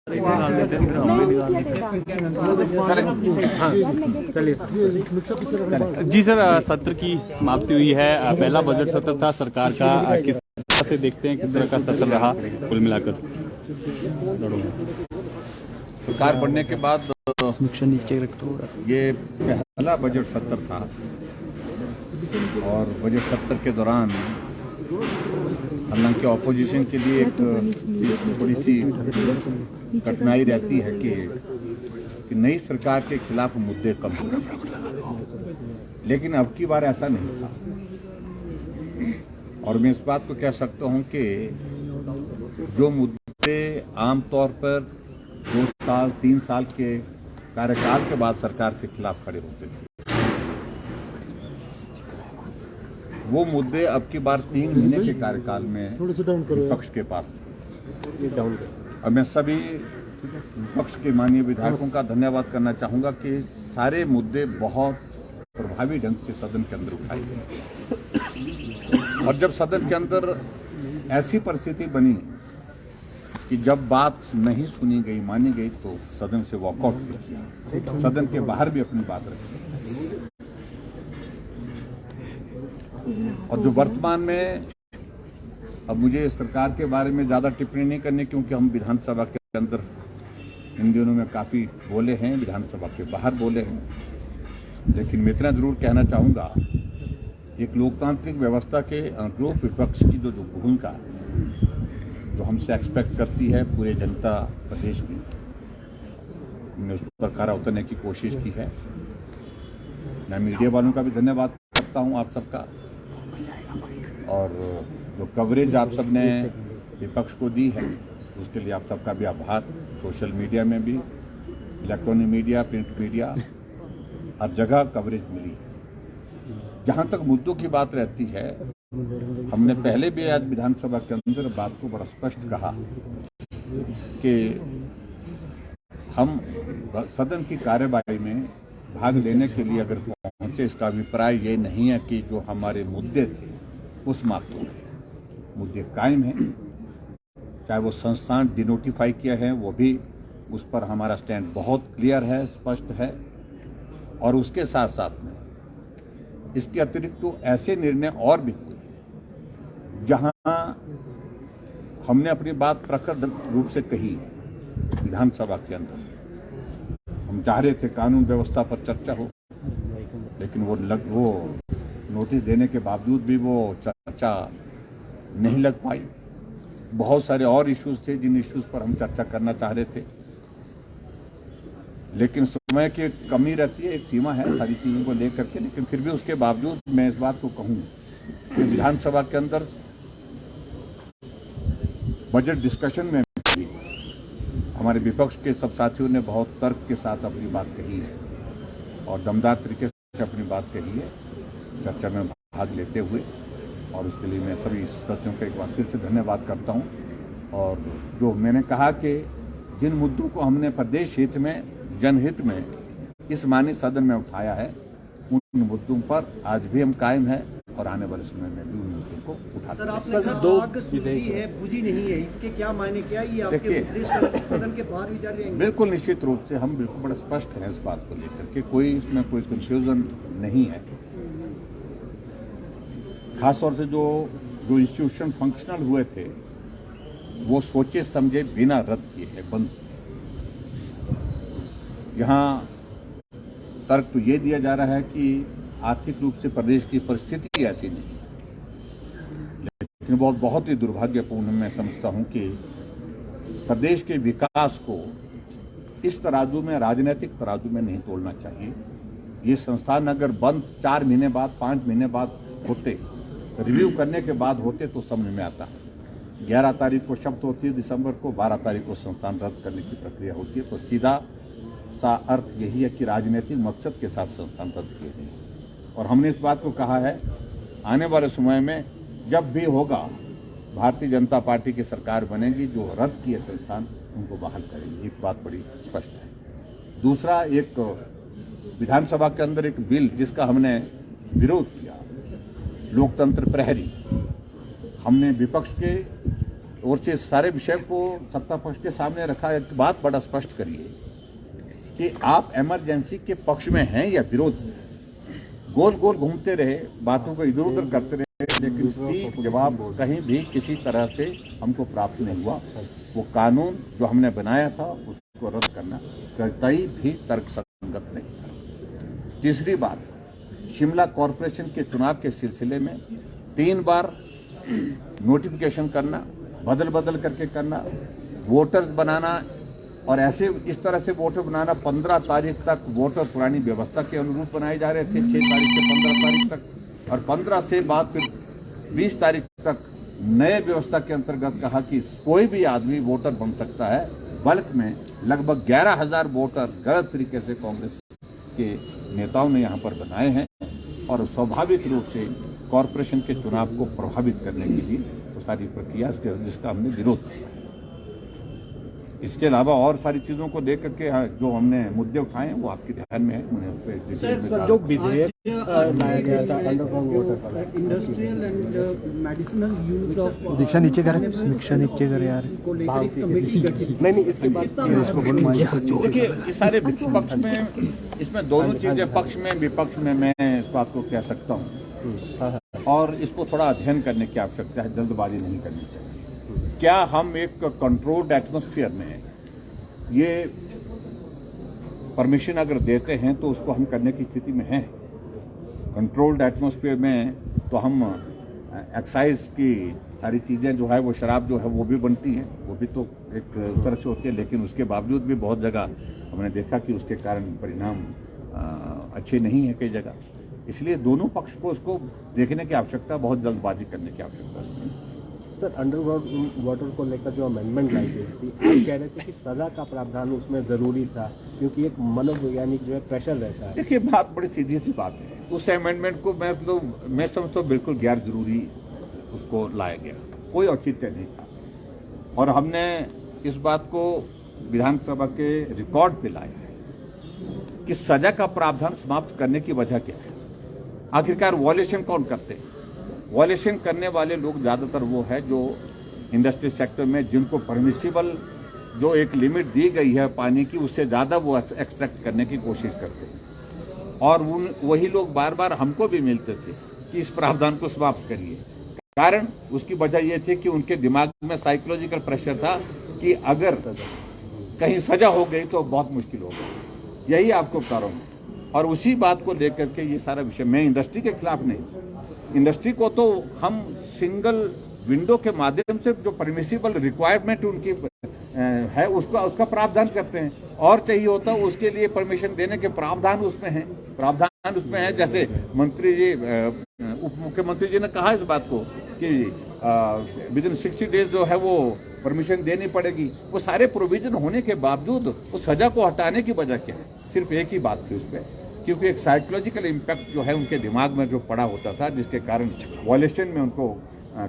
जी sir, सत्र की समाप्ति हुई है। पहला बजट सत्र था सरकार का। किस तरह से देखते हैं, किस तरह का सत्र रहा कुल मिलाकर? सरकार बनने के बाद नीचे रख थोड़ा सा। ये पहला बजट सत्र था और बजट सत्र के दौरान हालांकि ऑपोजिशन के लिए एक थोड़ी सी कठिनाई रहती है कि नई सरकार के खिलाफ मुद्दे कम हो, लेकिन अब की बार ऐसा नहीं था। और मैं इस बात को कह सकता हूं कि जो मुद्दे आमतौर पर 2 साल 3 साल के कार्यकाल के बाद सरकार के खिलाफ खड़े होते थे, वो मुद्दे अब की बार 3 महीने के कार्यकाल में विपक्ष के पास थे। और मैं सभी विपक्ष के माननीय विधायकों का धन्यवाद करना चाहूंगा कि सारे मुद्दे बहुत प्रभावी ढंग से सदन के अंदर उठाए गए। और जब सदन के अंदर ऐसी परिस्थिति बनी कि जब बात नहीं सुनी गई, मानी गई, तो सदन से वॉकआउट किया, सदन के बाहर भी अपनी बात रखी। और जो वर्तमान में, अब मुझे सरकार के बारे में ज्यादा टिप्पणी नहीं करनी, क्योंकि हम विधानसभा के अंदर इन दिनों में काफी बोले हैं, विधानसभा के बाहर बोले हैं। लेकिन मैं इतना जरूर कहना चाहूंगा, एक लोकतांत्रिक व्यवस्था के अनुरूप विपक्ष की जो भूमिका जो हमसे एक्सपेक्ट करती है पूरे जनता प्रदेश में, हमने उस पर खरा उतरने की कोशिश की है। मैं मीडिया वालों का भी धन्यवाद करता हूं, आप सबका। और जो कवरेज आप सबने विपक्ष को दी है, उसके लिए आप सबका भी आभार। सोशल मीडिया में भी, इलेक्ट्रॉनिक मीडिया, प्रिंट मीडिया, हर जगह कवरेज मिली। जहां तक मुद्दों की बात रहती है, हमने पहले भी आज विधानसभा के अंदर बात को बड़ा स्पष्ट कहा कि हम सदन की कार्यवाही में भाग लेने के लिए अगर पहुंचे, इसका अभिप्राय ये नहीं है कि जो हमारे मुद्दे थे वो समाप्त हो गए। मुद्दे कायम हैं, चाहे वो संस्थान डिनोटिफाई किया है, वो भी उस पर हमारा स्टैंड बहुत क्लियर है, स्पष्ट है। और उसके साथ साथ में इसके अतिरिक्त तो ऐसे निर्णय और भी हुए जहां हमने अपनी बात प्रकट रूप से कही है विधानसभा के अंदर। हम चाह रहे थे कानून व्यवस्था पर चर्चा हो, लेकिन वो नोटिस देने के बावजूद भी वो चर्चा नहीं लग पाई। बहुत सारे और इश्यूज थे जिन इश्यूज पर हम चर्चा करना चाह रहे थे, लेकिन समय की कमी रहती है, एक सीमा है सारी चीजों को लेकर के। लेकिन फिर भी उसके बावजूद मैं इस बात को कहूं कि विधानसभा के अंदर बजट डिस्कशन में भी हमारे विपक्ष के सब साथियों ने बहुत तर्क के साथ अपनी बात कही है और दमदार तरीके से अपनी बात कही है, चर्चा में भाग लेते हुए। और उसके लिए मैं सभी सदस्यों का एक बार फिर से धन्यवाद करता हूं। और जो मैंने कहा कि जिन मुद्दों को हमने प्रदेश हित में, जनहित में इस माननीय सदन में उठाया है, उन मुद्दों पर आज भी हम कायम हैं और आने वाले समय में भी उन मुद्दों को उठाते हैं। सर, आपने कहा आग सुलगी है, बुझी नहीं है, इसके क्या मायने, क्या ये आपके मुद्दे सदन के बाहर भी जारी रहेंगे? बिल्कुल निश्चित रूप से हम बिल्कुल बड़े स्पष्ट हैं इस बात को लेकर के, कोई इसमें कोई कंफ्यूजन नहीं है। खासतौर से जो इंस्टीट्यूशन फंक्शनल हुए थे, वो सोचे समझे बिना रद्द किए हैं, बंद। यहाँ तर्क तो ये दिया जा रहा है कि आर्थिक रूप से प्रदेश की परिस्थिति ऐसी नहीं, लेकिन बहुत ही दुर्भाग्यपूर्ण मैं समझता हूं कि प्रदेश के विकास को इस तराजू में, राजनीतिक तराजू में नहीं तोड़ना चाहिए। ये संस्थान अगर बंद 4 महीने बाद, 5 महीने बाद होते, रिव्यू करने के बाद होते, तो समझ में आता है। 11 तारीख को शपथ होती है दिसंबर को, 12 तारीख को संस्थान रद्द करने की प्रक्रिया होती है, तो सीधा सा अर्थ यही है कि राजनीतिक मकसद के साथ संस्थान रद्द किए गए। और हमने इस बात को कहा है, आने वाले समय में जब भी होगा, भारतीय जनता पार्टी की सरकार बनेगी, जो रद्द किए संस्थान उनको बहाल करेगी। एक बात बड़ी स्पष्ट है। दूसरा, एक विधानसभा के अंदर एक बिल जिसका हमने विरोध किया, लोकतंत्र प्रहरी, हमने विपक्ष के ओर से सारे विषय को सत्ता पक्ष के सामने रखा। एक बात बड़ा स्पष्ट करिए कि आप इमरजेंसी के पक्ष में हैं या विरोध में। गोल गोल घूमते रहे, बातों को इधर उधर करते रहे, लेकिन इसकी जवाब कहीं भी किसी तरह से हमको प्राप्त नहीं हुआ। वो कानून जो हमने बनाया था उसको रद्द करना कतई भी तर्कसंगत नहीं था। तीसरी बात, शिमला कॉरपोरेशन के चुनाव के सिलसिले में 3 बार नोटिफिकेशन करना, बदल बदल करके करना, वोटर्स बनाना और ऐसे इस तरह से वोटर बनाना। 15 तारीख तक वोटर पुरानी व्यवस्था के अनुरूप बनाए जा रहे थे, 6 तारीख से 15 तारीख तक, और 15 से बाद फिर 20 तारीख तक नए व्यवस्था के अंतर्गत कहा कि कोई भी आदमी वोटर बन सकता है। बल्क में लगभग 11,000 वोटर गलत तरीके से कांग्रेस के नेताओं ने यहाँ पर बनाए हैं और स्वाभाविक रूप से कॉरपोरेशन के चुनाव को प्रभावित करने के लिए तो सारी प्रक्रिया जिसका हमने विरोध किया। इसके अलावा और सारी चीजों को देख करके जो हमने मुद्दे उठाए हैं वो आपके ध्यान में है। उन्हें सर, जो विधेयक लाया गया था industrial and medicinal use of दीक्षा नीचे कर यार को लेकर एक कमेटी गठित नहीं इसके बाद देखिए, इस सारे पक्ष में इसमें दोनों चीजें, पक्ष में विपक्ष में मैं इस बात को कह सकता हूँ और इसको थोड़ा अध्ययन करने की आवश्यकता है, जल्दबाजी नहीं करनी चाहिए। क्या हम एक कंट्रोल्ड एटमॉस्फेयर में ये परमिशन अगर देते हैं तो उसको हम करने की स्थिति में हैं? कंट्रोल्ड एटमॉस्फेयर में तो हम एक्साइज की सारी चीजें जो है वो शराब जो है वो भी बनती हैं, वो भी तो एक तरह से होती है, लेकिन उसके बावजूद भी बहुत जगह हमने देखा कि उसके कारण परिणाम अच्छे नहीं है कई जगह। इसलिए दोनों पक्ष को उसको देखने की आवश्यकता, बहुत जल्दबाजी करने की आवश्यकता नहीं। सर, अंडरग्राउंड वाटर को लेकर जो अमेंडमेंट लाई गई थी, आप कह रहे थे कि सजा का प्रावधान उसमें जरूरी था क्योंकि एक मनोवैज्ञानिक जो है प्रेशर रहता है। देखिए, बात बड़ी सीधी सी बात है। उस अमेंडमेंट को मैं समझता हूँ बिल्कुल गैर जरूरी उसको लाया गया, कोई औचित्य नहीं था और हमने इस बात को विधानसभा के रिकॉर्ड पे लाया है कि सजा का प्रावधान समाप्त करने की वजह क्या है। आखिरकार वॉयलेशन कौन करते हैं? वॉयलेशन करने वाले लोग ज्यादातर वो है जो इंडस्ट्री सेक्टर में, जिनको परमिसिबल जो एक लिमिट दी गई है पानी की, उससे ज्यादा वो एक्सट्रैक्ट करने की कोशिश करते हैं और वही लोग बार बार हमको भी मिलते थे कि इस प्रावधान को समाप्त करिए। कारण उसकी वजह यह थी कि उनके दिमाग में साइकोलॉजिकल प्रेशर था कि अगर कहीं सजा हो गई तो बहुत मुश्किल होगा। यही आपको बता रहा हूं और उसी बात को लेकर के ये सारा विषय, मैं इंडस्ट्री के खिलाफ नहीं, इंडस्ट्री को तो हम सिंगल विंडो के माध्यम से जो परमिसिबल रिक्वायरमेंट उनकी है उसका प्रावधान करते हैं और चाहिए होता है उसके लिए परमिशन देने के प्रावधान उसमें है। जैसे मंत्री जी, उप मुख्यमंत्री जी ने कहा इस बात को कि विदिन 60 डेज जो है वो परमिशन देनी पड़ेगी। वो सारे प्रोविजन होने के बावजूद उस सजा को हटाने की वजह क्या है? सिर्फ एक ही बात थी उस पर, क्योंकि एक साइकोलॉजिकल इम्पैक्ट जो है उनके दिमाग में जो पड़ा होता था, जिसके कारण वॉयलेशन में उनको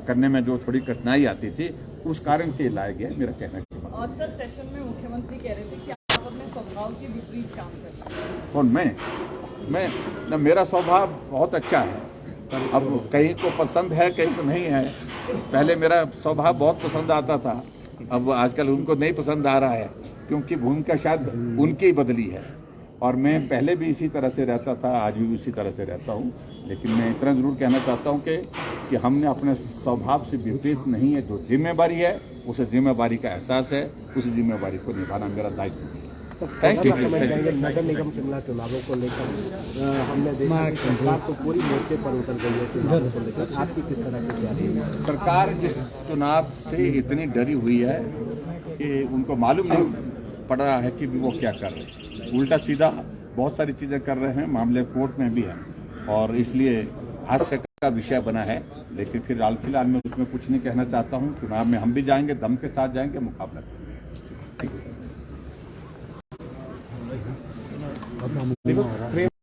करने में जो थोड़ी कठिनाई आती थी, उस कारण से लाया गया, मेरा कहना है। और सर, सेशन में मुख्यमंत्री कह रहे थे कि आप अपने स्वभाव के विपरीत काम करते हैं। और मैं मेरा स्वभाव बहुत अच्छा है, अब कहीं को पसंद है कहीं को नहीं है। पहले मेरा स्वभाव बहुत पसंद आता था, अब आजकल उनको नहीं पसंद आ रहा है क्योंकि भूमिका शायद उनकी बदली है और मैं पहले भी इसी तरह से रहता था, आज भी इसी तरह से रहता हूँ। लेकिन मैं इतना जरूर कहना चाहता हूँ कि हमने अपने स्वभाव से विपरीत नहीं है, जो जिम्मेवारी है उस जिम्मेवारी का एहसास है, उस जिम्मेवारी को निभाना मेरा दायित्व है। Thank you. नगर निगम शिमला चुनावों को लेकर हमने देखा कि सरकार तो पूरी मोर्चे पर उतर गई है चुनावों को लेकर, आपकी किस तरह की तैयारी है? सरकार जिस चुनाव से इतनी डरी हुई है कि उनको मालूम नहीं पड़ रहा है कि वो क्या कर रहे हैं, उल्टा सीधा बहुत सारी चीजें कर रहे हैं, मामले कोर्ट में भी है और इसलिए हास्य का विषय बना है। लेकिन फिलहाल मैं उसमें कुछ नहीं कहना चाहता हूं। चुनाव में हम भी जाएंगे, दम के साथ जाएंगे, मुकाबला करेंगे।